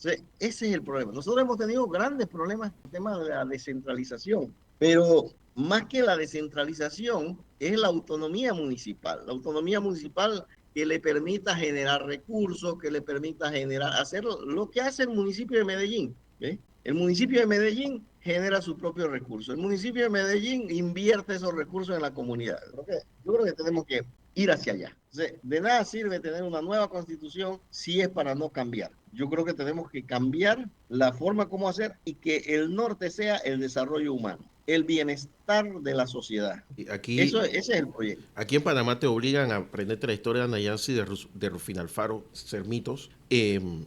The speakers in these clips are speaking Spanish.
Entonces, ese es el problema. Nosotros hemos tenido grandes problemas con el tema de la descentralización, pero más que la descentralización es la autonomía municipal. La autonomía municipal que le permita generar recursos, que le permita generar, hacer lo que hace el municipio de Medellín. ¿Ve? El municipio de Medellín genera sus propios recursos. El municipio de Medellín invierte esos recursos en la comunidad. Yo creo que tenemos que ir hacia allá. O sea, de nada sirve tener una nueva constitución si es para no cambiar. Yo creo que tenemos que cambiar la forma como hacer y que el norte sea el desarrollo humano, el bienestar de la sociedad. Y aquí, Ese es el proyecto. aquí en Panamá te obligan a aprenderte la historia de Anayansi de Rufín Alfaro, Cermitos,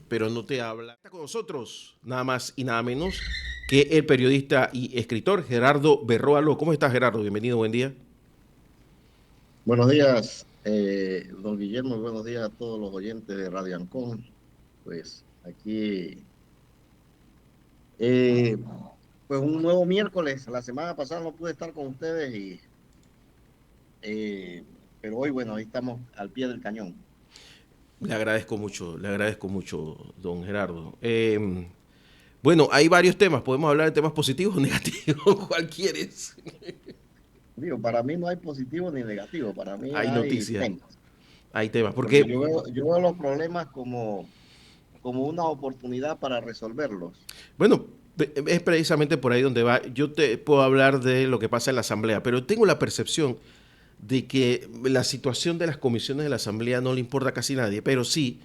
pero no te habla. Está con nosotros nada más y nada menos que el periodista y escritor Gerardo Berroalo. ¿Cómo estás, Gerardo? Bienvenido, buen día. Buenos días, don Guillermo, y buenos días a todos los oyentes de Radio Ancón. Pues aquí, eh, pues un nuevo miércoles. La semana pasada no pude estar con ustedes, eh, pero hoy, bueno, ahí estamos al pie del cañón. Le agradezco mucho, don Gerardo. Bueno, hay varios temas, podemos hablar de temas positivos o negativos, ¿cuál quieres? Digo, para mí no hay positivo ni negativo, para mí Hay hay noticias, temas, hay temas, porque porque, yo veo los problemas como una oportunidad para resolverlos. bueno, es precisamente por ahí donde va. Yo te puedo hablar de lo que pasa en la Asamblea, pero tengo la percepción de que la situación de las comisiones de la Asamblea no le importa a casi nadie, pero sí,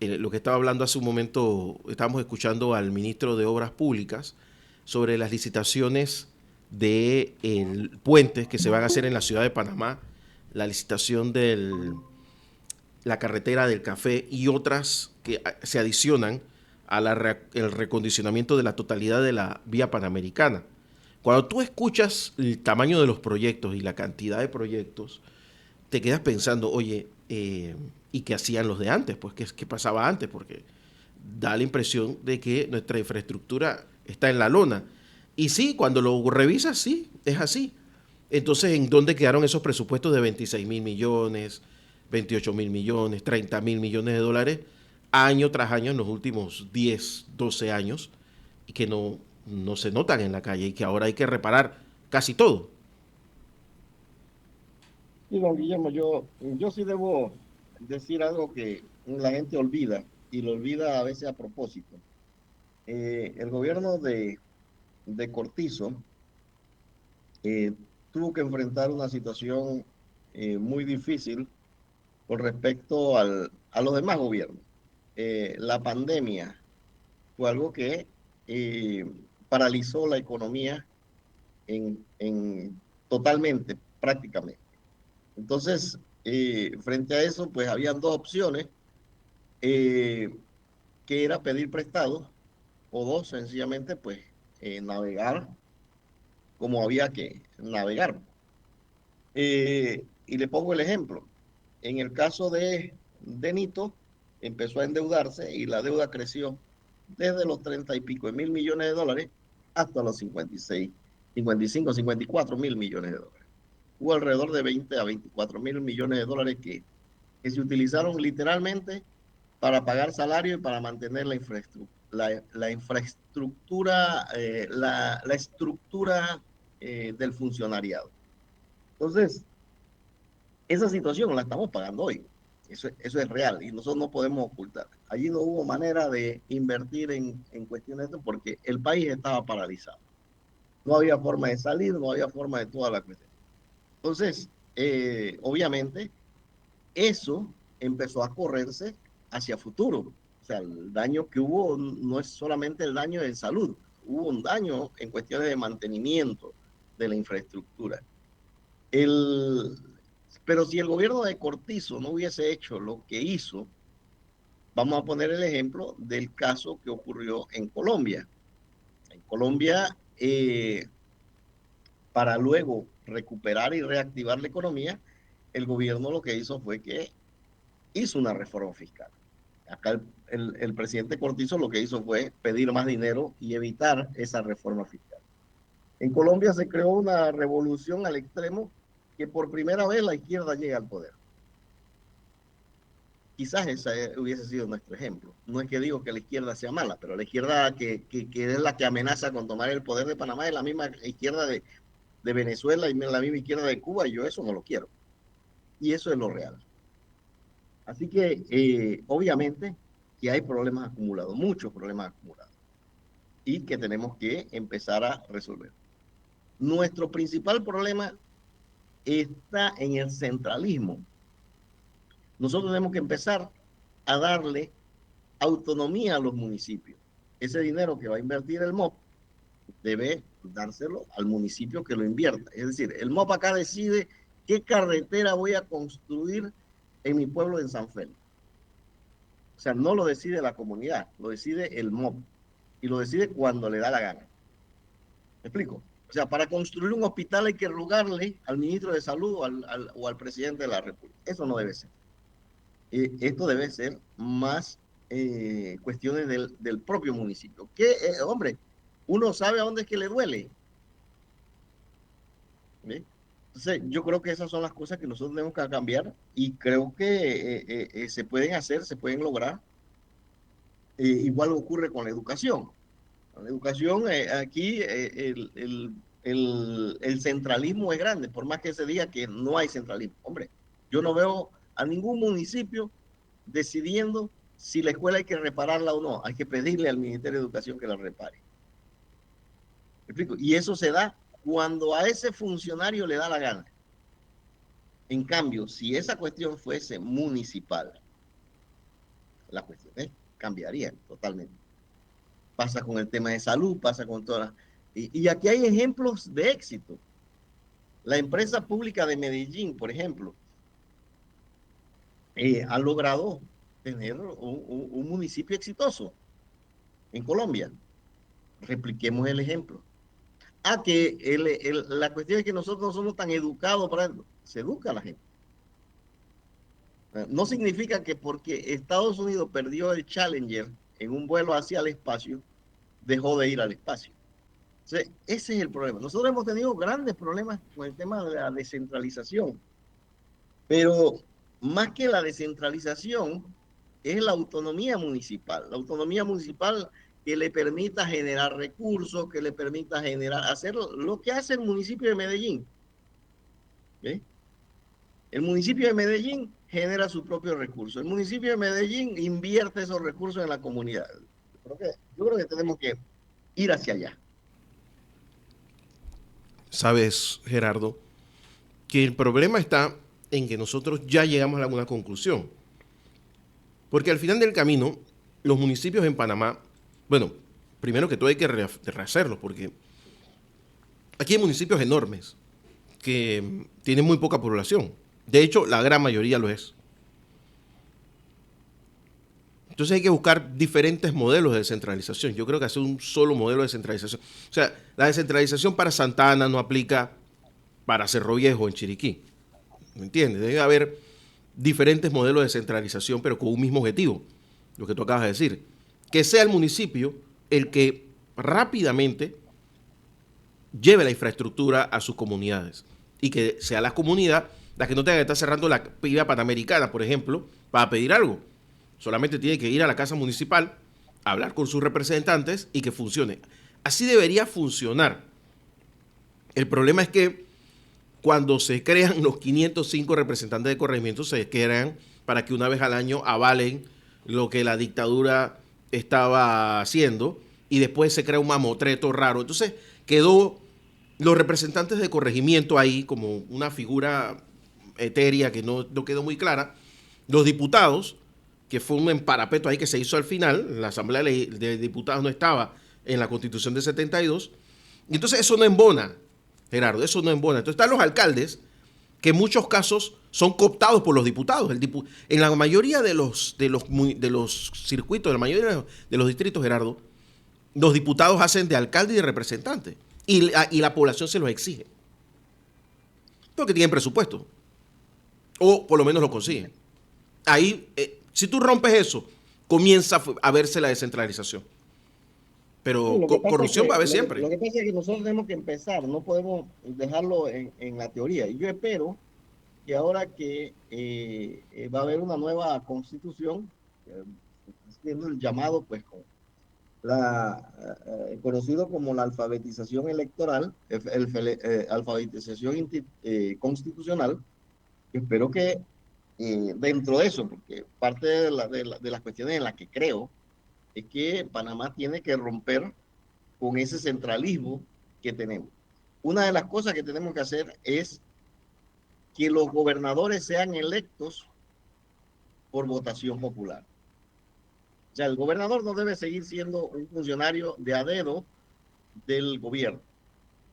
lo que estaba hablando hace un momento, estábamos escuchando al ministro de Obras Públicas sobre las licitaciones de puentes que se van a hacer en la ciudad de Panamá, la licitación de la carretera del Café y otras que se adicionan al recondicionamiento de la totalidad de la vía panamericana. Cuando tú escuchas el tamaño de los proyectos y la cantidad de proyectos, te quedas pensando, oye, ¿y qué hacían los de antes? Pues, ¿qué pasaba antes? Porque da la impresión de que nuestra infraestructura está en la lona. Y sí, cuando lo revisas, sí, es así. Entonces, ¿en dónde quedaron esos presupuestos de 26.000 millones, 28.000 millones, 30.000 millones de dólares, año tras año en los últimos 10, 12 años, y que no se notan en la calle y que ahora hay que reparar casi todo? Y don Guillermo, yo sí debo decir algo que la gente olvida, y lo olvida a veces a propósito. El gobierno de Cortizo eh, tuvo que enfrentar una situación muy difícil con respecto a los demás gobiernos. La pandemia fue algo que eh, paralizó la economía totalmente, prácticamente. Entonces, frente a eso, pues habían dos opciones, eh, que era pedir prestado, o dos, sencillamente, pues navegar como había que navegar. Y le pongo el ejemplo. En el caso de Nito, empezó a endeudarse y la deuda creció desde los 30 y pico de mil millones de dólares hasta los 56, 55, 54 mil millones de dólares. Hubo alrededor de 20 a 24 mil millones de dólares que se utilizaron literalmente para pagar salario y para mantener la infraestructura, la estructura del funcionariado. Entonces, esa situación la estamos pagando hoy. Eso es real y nosotros no podemos ocultar. Allí no hubo manera de invertir en cuestiones de esto porque el país estaba paralizado. No había forma de salir, no había forma de toda la cuestión. Entonces, obviamente, eso empezó a correrse hacia futuro. O sea, el daño que hubo no es solamente el daño en salud, hubo un daño en cuestiones de mantenimiento de la infraestructura. El, pero si el gobierno de Cortizo no hubiese hecho lo que hizo, vamos a poner el ejemplo del caso que ocurrió en Colombia. En Colombia, para luego recuperar y reactivar la economía, el gobierno lo que hizo fue que hizo una reforma fiscal. Acá el presidente Cortizo lo que hizo fue pedir más dinero y evitar esa reforma fiscal. En Colombia se creó una revolución al extremo que por primera vez la izquierda llega al poder. quizás ese hubiese sido nuestro ejemplo. No es que digo que la izquierda sea mala, pero la izquierda que es la que amenaza con tomar el poder de Panamá es la misma izquierda de Venezuela y la misma izquierda de Cuba, y yo eso no lo quiero. Y eso es lo real. Así que, obviamente, que hay problemas acumulados, muchos problemas acumulados, y que tenemos que empezar a resolver. Nuestro principal problema está en el centralismo. Nosotros tenemos que empezar a darle autonomía a los municipios. Ese dinero que va a invertir el MOP debe dárselo al municipio que lo invierta. Es decir, el MOP acá decide qué carretera voy a construir en mi pueblo de San Félix. O sea, no lo decide la comunidad, lo decide el MOP. Y lo decide cuando le da la gana. ¿Me explico? O sea, para construir un hospital hay que rogarle al ministro de Salud o al presidente de la República. Eso no debe ser. Esto debe ser más cuestiones del propio municipio. Que, hombre, uno sabe a dónde es que le duele. ¿Ve? Entonces, yo creo que esas son las cosas que nosotros tenemos que cambiar y creo que se pueden hacer, se pueden lograr. Igual ocurre con la educación. Con la educación, aquí el centralismo es grande, por más que se diga que no hay centralismo. Hombre, yo no veo a ningún municipio decidiendo si la escuela hay que repararla o no. Hay que pedirle al Ministerio de Educación que la repare. ¿Me explico? Y eso se da cuando a ese funcionario le da la gana. En cambio, si esa cuestión fuese municipal, las cuestiones cambiarían totalmente. Pasa con el tema de salud, pasa con todas. Y aquí hay ejemplos de éxito. La empresa pública de Medellín, por ejemplo, ha logrado tener un municipio exitoso en Colombia. Repliquemos el ejemplo. Que la cuestión es que nosotros no somos tan educados para eso. Se educa a la gente. No significa que porque Estados Unidos perdió el Challenger en un vuelo hacia el espacio, dejó de ir al espacio. Entonces, ese es el problema. Nosotros hemos tenido grandes problemas con el tema de la descentralización, pero más que la descentralización es la autonomía municipal. La autonomía municipal que le permita generar recursos, que le permita hacer lo que hace el municipio de Medellín. ¿Ve? El municipio de Medellín genera su propio recurso. El municipio de Medellín invierte esos recursos en la comunidad. Yo creo que tenemos que ir hacia allá. Sabes, Gerardo, que el problema está en que nosotros ya llegamos a una conclusión. Porque al final del camino, los municipios en Panamá, bueno, primero que todo hay que rehacerlos, porque aquí hay municipios enormes que tienen muy poca población. De hecho, la gran mayoría lo es. Entonces hay que buscar diferentes modelos de descentralización. Yo creo que hacer un solo modelo de descentralización. O sea, la descentralización para Santa Ana no aplica para Cerro Viejo en Chiriquí. ¿Me entiendes? Debe haber diferentes modelos de descentralización, pero con un mismo objetivo. Lo que tú acabas de decir. Que sea el municipio el que rápidamente lleve la infraestructura a sus comunidades. Y que sea la comunidad la que no tenga que estar cerrando la vía panamericana, por ejemplo, para pedir algo. Solamente tiene que ir a la casa municipal, hablar con sus representantes y que funcione. Así debería funcionar. El problema es que cuando se crean los 505 representantes de corregimiento, se crean para que una vez al año avalen lo que la dictadura estaba haciendo y después se crea un mamotreto raro. Entonces quedó los representantes de corregimiento ahí como una figura etérea que no quedó muy clara. Los diputados, que fue un emparapeto ahí que se hizo al final, la Asamblea de Diputados no estaba en la Constitución de 72, y entonces eso no embona, Gerardo, eso no embona. Entonces están los alcaldes, que en muchos casos son cooptados por los diputados. En la mayoría de los circuitos, en la mayoría de los distritos, Gerardo, los diputados hacen de alcalde y de representante, y la población se los exige, porque tienen presupuesto, o por lo menos lo consiguen. Ahí, si tú rompes eso, comienza a verse la descentralización. Pero Sí, corrupción va a haber siempre. lo que pasa es que nosotros tenemos que empezar, no podemos dejarlo en la teoría. Y yo espero que ahora que va a haber una nueva constitución, haciendo el llamado, pues, con conocido como la alfabetización electoral, alfabetización constitucional. Espero que dentro de eso, porque parte de las cuestiones en las que creo es que Panamá tiene que romper con ese centralismo que tenemos. Una de las cosas que tenemos que hacer es que los gobernadores sean electos por votación popular. O sea, el gobernador no debe seguir siendo un funcionario de a dedo del gobierno,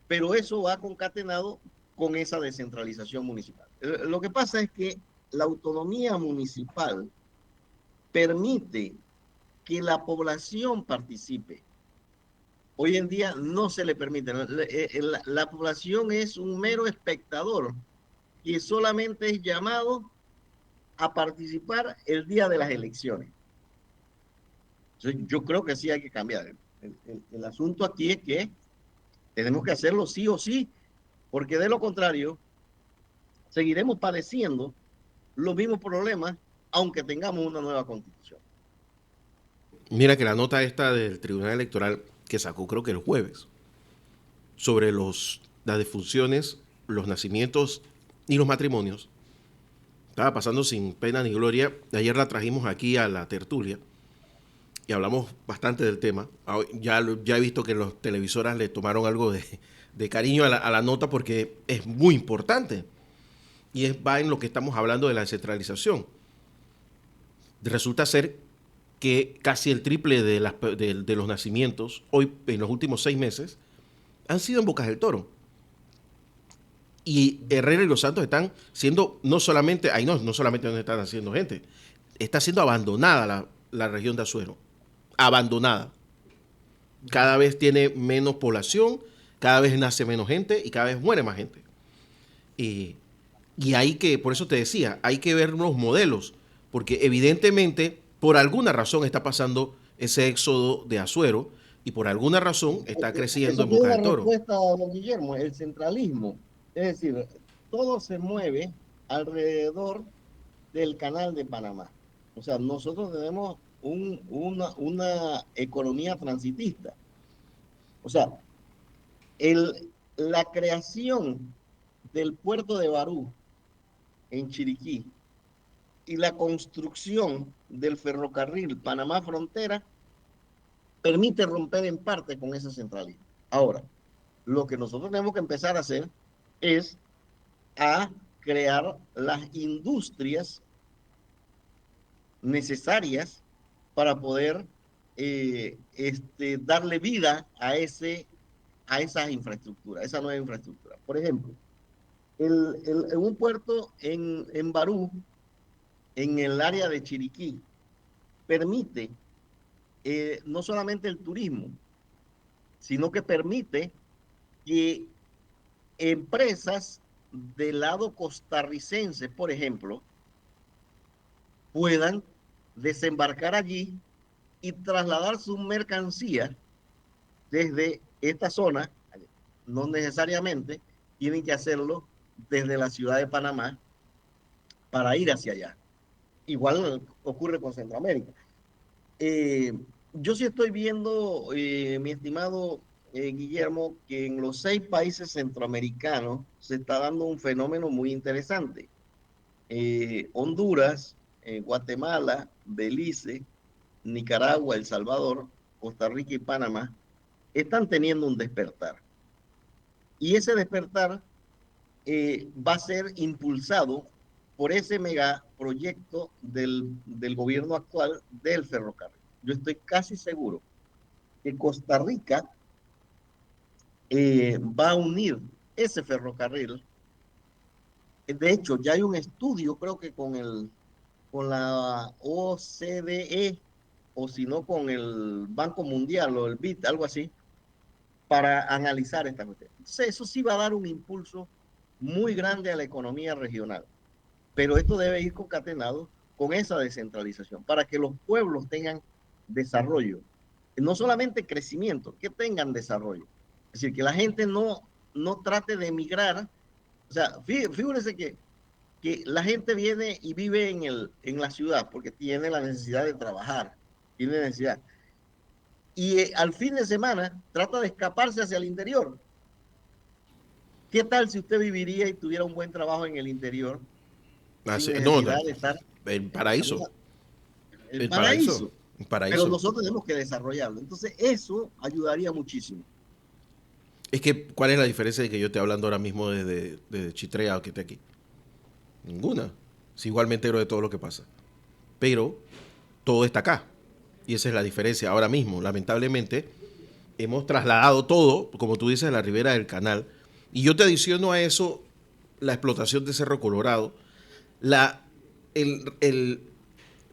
pero eso va concatenado con esa descentralización municipal. Lo que pasa es que la autonomía municipal permite que la población participe. Hoy en día no se le permite. La población es un mero espectador que solamente es llamado a participar el día de las elecciones. Entonces, yo creo que sí hay que cambiar. El asunto aquí es que tenemos que hacerlo sí o sí, porque de lo contrario, seguiremos padeciendo los mismos problemas, aunque tengamos una nueva constitución. Mira que la nota esta del Tribunal Electoral que sacó creo que el jueves sobre las defunciones, los nacimientos y los matrimonios estaba pasando sin pena ni gloria. Ayer la trajimos aquí a la tertulia y hablamos bastante del tema. Ya he visto que las televisoras le tomaron algo de cariño a la nota porque es muy importante y va en lo que estamos hablando de la descentralización. Resulta ser que casi el triple de los nacimientos hoy en los últimos 6 meses han sido en Bocas del Toro. Y Herrera y Los Santos están siendo no solamente, ahí no solamente donde están haciendo gente, está siendo abandonada la región de Azuero. Abandonada. Cada vez tiene menos población, cada vez nace menos gente y cada vez muere más gente. Y, y hay que, por eso te decía, hay que ver los modelos, porque evidentemente por alguna razón está pasando ese éxodo de Azuero y por alguna razón está creciendo Eso en tiene Bocas una del Toro. respuesta, don Guillermo, el centralismo. Es decir, todo se mueve alrededor del canal de Panamá. O sea, nosotros tenemos una economía transitista. O sea, la creación del puerto de Barú en Chiriquí y la construcción del ferrocarril Panamá Frontera permite romper en parte con ese centralismo. Ahora, lo que nosotros tenemos que empezar a hacer es a crear las industrias necesarias para poder darle vida a esa infraestructura, a esa nueva infraestructura. Por ejemplo, un puerto en Barú, en el área de Chiriquí, permite no solamente el turismo, sino que permite que empresas del lado costarricense, por ejemplo, puedan desembarcar allí y trasladar su mercancía desde esta zona. No necesariamente tienen que hacerlo desde la ciudad de Panamá para ir hacia allá. Igual ocurre con Centroamérica. Eh, yo sí estoy viendo, mi estimado Guillermo, que en los 6 países centroamericanos se está dando un fenómeno muy interesante. Honduras, Guatemala, Belice, Nicaragua, El Salvador, Costa Rica y Panamá están teniendo un despertar. Y ese despertar va a ser impulsado por ese megaproyecto del gobierno actual del ferrocarril. Yo estoy casi seguro que Costa Rica va a unir ese ferrocarril. De hecho, ya hay un estudio, creo que con la OCDE, o si no con el Banco Mundial o el BID, algo así, para analizar esta cuestión. Entonces, eso sí va a dar un impulso muy grande a la economía regional, pero esto debe ir concatenado con esa descentralización para que los pueblos tengan desarrollo, no solamente crecimiento, que tengan desarrollo. Es decir, que la gente no trate de emigrar. O sea, figúrese que que la gente viene y vive en la ciudad porque tiene la necesidad de trabajar, tiene necesidad. Y al fin de semana trata de escaparse hacia el interior. ¿Qué tal si usted viviría y tuviera un buen trabajo en el interior sin No, no, necesidad de estar el en paraíso, el el paraíso, paraíso? el Pero paraíso. nosotros tenemos que desarrollarlo. Entonces, eso ayudaría muchísimo. Es que, ¿cuál es la diferencia de que yo esté hablando ahora mismo desde Chitrea o que esté aquí? Ninguna. Es igualmente entero de todo lo que pasa. Pero todo está acá. Y esa es la diferencia. Ahora mismo, lamentablemente, hemos trasladado todo, como tú dices, a la ribera del canal. Y yo te adiciono a eso la explotación de Cerro Colorado, la, el,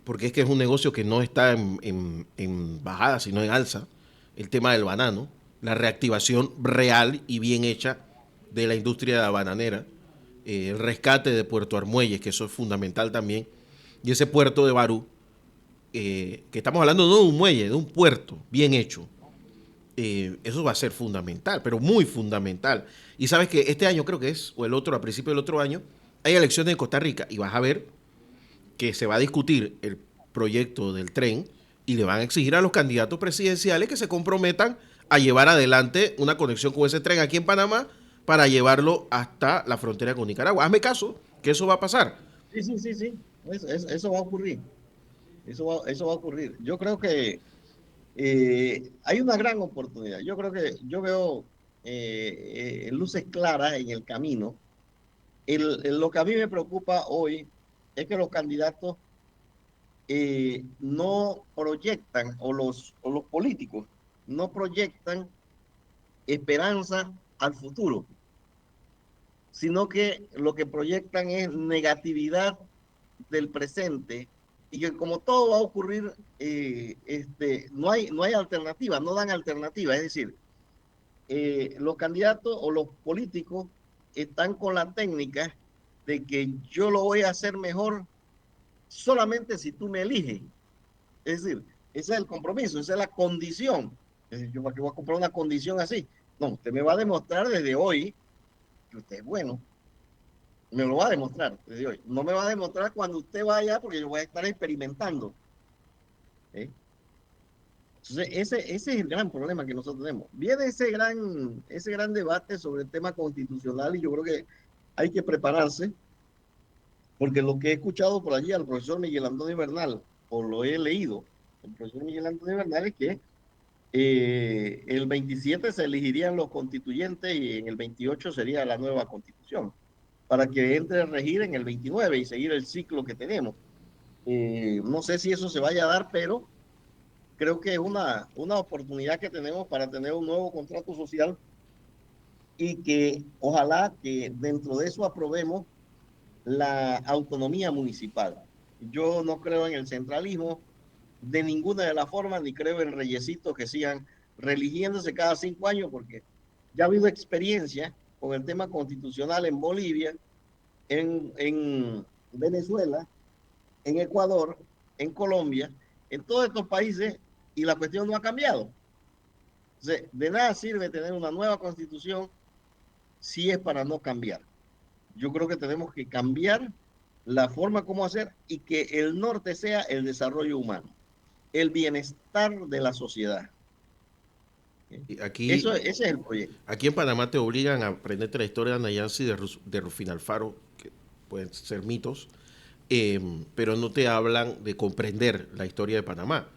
porque es que es un negocio que no está en bajada, sino en alza, el tema del banano, la reactivación real y bien hecha de la industria bananera, el rescate de Puerto Armuelles, que eso es fundamental también, y ese puerto de Barú, que estamos hablando no de un muelle, de un puerto bien hecho, eso va a ser fundamental, pero muy fundamental. Y sabes que este año creo que es, o el otro, a principio del otro año, hay elecciones en Costa Rica y vas a ver que se va a discutir el proyecto del tren y le van a exigir a los candidatos presidenciales que se comprometan a llevar adelante una conexión con ese tren aquí en Panamá para llevarlo hasta la frontera con Nicaragua. Hazme caso, que eso va a pasar. Sí, sí, sí, sí. Eso va a ocurrir. Eso va a ocurrir. Yo creo que hay una gran oportunidad. Yo creo que yo veo luces claras en el camino. Lo que a mí me preocupa hoy es que los candidatos no proyectan, o los políticos no proyectan esperanza al futuro, sino que lo que proyectan es negatividad del presente y que como todo va a ocurrir, no hay alternativa, no dan alternativa. Es decir, los candidatos o los políticos están con la técnica de que yo lo voy a hacer mejor solamente si tú me eliges. Es decir, ese es el compromiso, esa es la condición. Es decir, yo para qué voy a comprar una condición así. No, usted me va a demostrar desde hoy que usted es bueno. Me lo va a demostrar desde hoy. No me va a demostrar cuando usted vaya porque yo voy a estar experimentando. ¿Eh? Entonces, ese es el gran problema que nosotros tenemos. Viene ese gran debate sobre el tema constitucional y yo creo que hay que prepararse porque lo que he escuchado por allí al profesor Miguel Antonio Bernal, o lo he leído, el profesor Miguel Antonio Bernal es que el 27 se elegirían los constituyentes y en el 28 sería la nueva constitución, para que entre a regir en el 29 y seguir el ciclo que tenemos. No sé si eso se vaya a dar, pero creo que es una oportunidad que tenemos para tener un nuevo contrato social y que ojalá que dentro de eso aprobemos la autonomía municipal. Yo no creo en el centralismo de ninguna de las formas, ni creo en reyesitos que sigan religiéndose cada 5 años, porque ya ha habido experiencia con el tema constitucional en Bolivia, en Venezuela, en Ecuador, en Colombia, en todos estos países, y la cuestión no ha cambiado. Entonces, de nada sirve tener una nueva constitución si es para no cambiar. Yo creo que tenemos que cambiar la forma como hacer y que el norte sea el desarrollo humano, el bienestar de la sociedad. Aquí, Ese es el proyecto. aquí en Panamá te obligan a aprenderte la historia de Nayansi de Rufín Alfaro, que pueden ser mitos, pero no te hablan de comprender la historia de Panamá.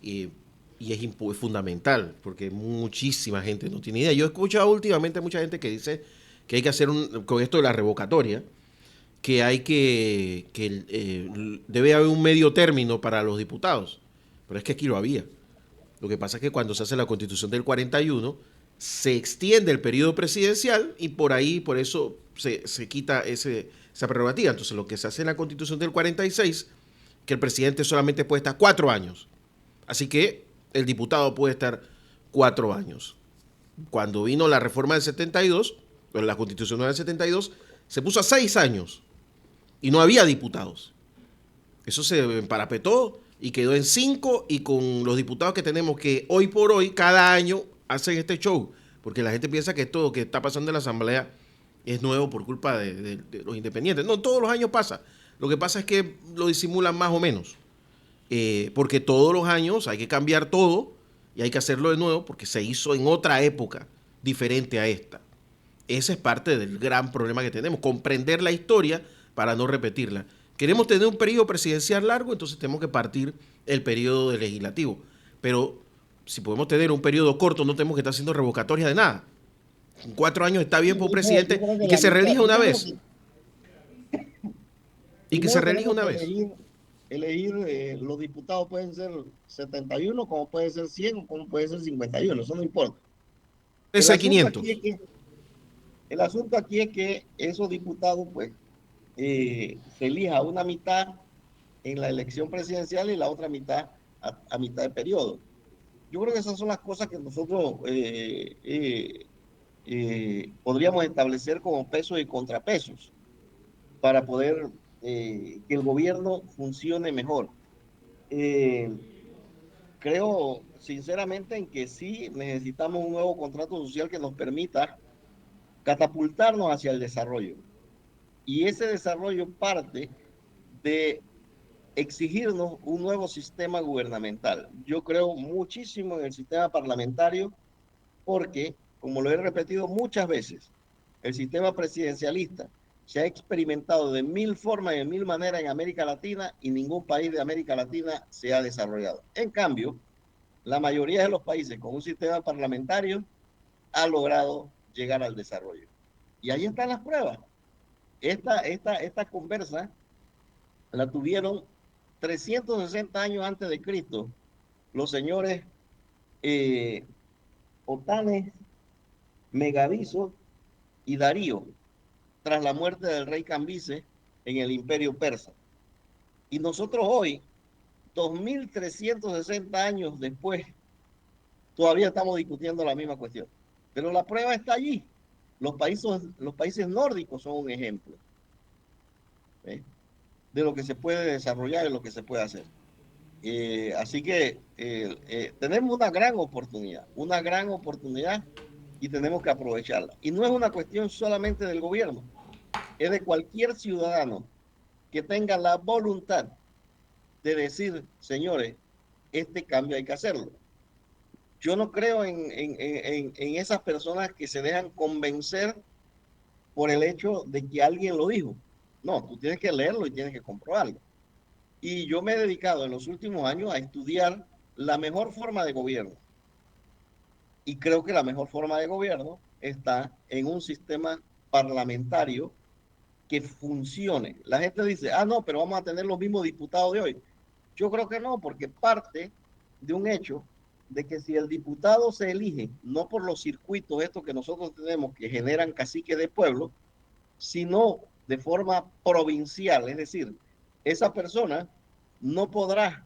Eh, y es fundamental, porque muchísima gente no tiene idea. Yo he escuchado últimamente a mucha gente que dice que hay que hacer con esto de la revocatoria, que hay debe haber un medio término para los diputados. Pero es que aquí lo había. Lo que pasa es que cuando se hace la constitución del 41, se extiende el periodo presidencial y por ahí, por eso se quita esa prerrogativa. Entonces, lo que se hace en la constitución del 46, que el presidente solamente puede estar 4 años. Así que el diputado puede estar 4 años. Cuando vino la reforma del 72, la constitución del 72, se puso a 6 años y no había diputados. Eso se emparapetó y quedó en 5 y con los diputados que tenemos que hoy por hoy, cada año, hacen este show. Porque la gente piensa que todo lo que está pasando en la Asamblea es nuevo por culpa de los independientes. No, todos los años pasa. Lo que pasa es que lo disimulan más o menos. Porque todos los años hay que cambiar todo y hay que hacerlo de nuevo porque se hizo en otra época diferente a esta. Ese es parte del gran problema que tenemos, comprender la historia para no repetirla. Queremos tener un periodo presidencial largo, entonces tenemos que partir el periodo de legislativo. Pero si podemos tener un periodo corto, no tenemos que estar haciendo revocatoria de nada. En 4 años está bien Sí, para un yo presidente creo que y que la se mitad, relija una vez. Y que se primero relija tenemos una que vez. elegir los diputados pueden ser 71, como puede ser 100, o como puede ser 51, eso no importa. El Ese de asunto aquí es 500. que, el asunto aquí es que esos diputados, pues, se elija una mitad en la elección presidencial y la otra mitad a mitad de periodo. Yo creo que esas son las cosas que nosotros podríamos establecer como pesos y contrapesos para poder que el gobierno funcione mejor. Eh, Creo sinceramente en que sí necesitamos un nuevo contrato social que nos permita catapultarnos hacia el desarrollo. Y ese desarrollo parte de exigirnos un nuevo sistema gubernamental. Yo creo muchísimo en el sistema parlamentario porque, como lo he repetido muchas veces, el sistema presidencialista se ha experimentado de mil formas y de mil maneras en América Latina y ningún país de América Latina se ha desarrollado. En cambio, la mayoría de los países con un sistema parlamentario ha logrado llegar al desarrollo. Y ahí están las pruebas. Esta conversa la tuvieron 360 años antes de Cristo los señores eh, Otanes, Megarizo y Darío, tras la muerte del rey Cambises en el imperio persa. Y nosotros hoy, 2360 años después, todavía estamos discutiendo la misma cuestión. Pero la prueba está allí. Los países nórdicos son un ejemplo, ¿eh?, de lo que se puede desarrollar y lo que se puede hacer. Así que tenemos una gran oportunidad y tenemos que aprovecharla. Y no es una cuestión solamente del gobierno, es de cualquier ciudadano que tenga la voluntad de decir, señores, este cambio hay que hacerlo. Yo no creo en esas personas que se dejan convencer por el hecho de que alguien lo dijo. No, tú tienes que leerlo y tienes que comprobarlo. Y yo me he dedicado en los últimos años a estudiar la mejor forma de gobierno. Y creo que la mejor forma de gobierno está en un sistema parlamentario que funcione. La gente dice, ah, no, pero vamos a tener los mismos diputados de hoy. Yo creo que no, porque parte de un hecho de que si el diputado se elige, no por los circuitos estos que nosotros tenemos que generan caciques de pueblo, sino de forma provincial, es decir, esa persona no podrá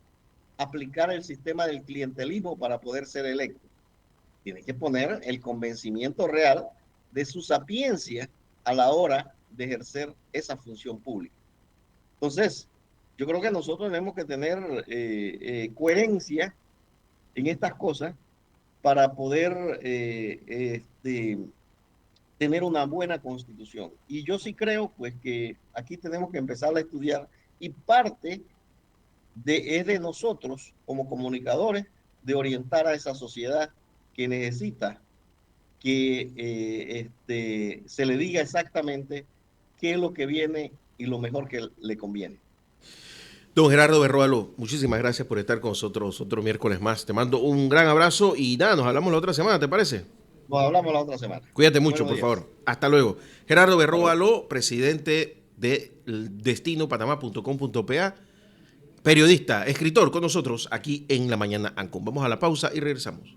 aplicar el sistema del clientelismo para poder ser electo. Tiene que poner el convencimiento real de su sapiencia a la hora de ejercer esa función pública. Entonces, yo creo que nosotros tenemos que tener coherencia en estas cosas para poder tener una buena constitución. Y yo sí creo pues que aquí tenemos que empezar a estudiar y parte es de nosotros como comunicadores de orientar a esa sociedad que necesita que se le diga exactamente qué es lo que viene y lo mejor que le conviene. Don Gerardo Berroalo, muchísimas gracias por estar con nosotros otro miércoles más. Te mando un gran abrazo y nada, nos hablamos la otra semana, ¿te parece? Nos hablamos la otra semana. Cuídate mucho, Buenos por días. favor. Hasta luego. Gerardo Hasta luego. Berroalo, presidente de destinopanamá.com.pa, periodista, escritor con nosotros aquí en La Mañana Ancon. Vamos a la pausa y regresamos.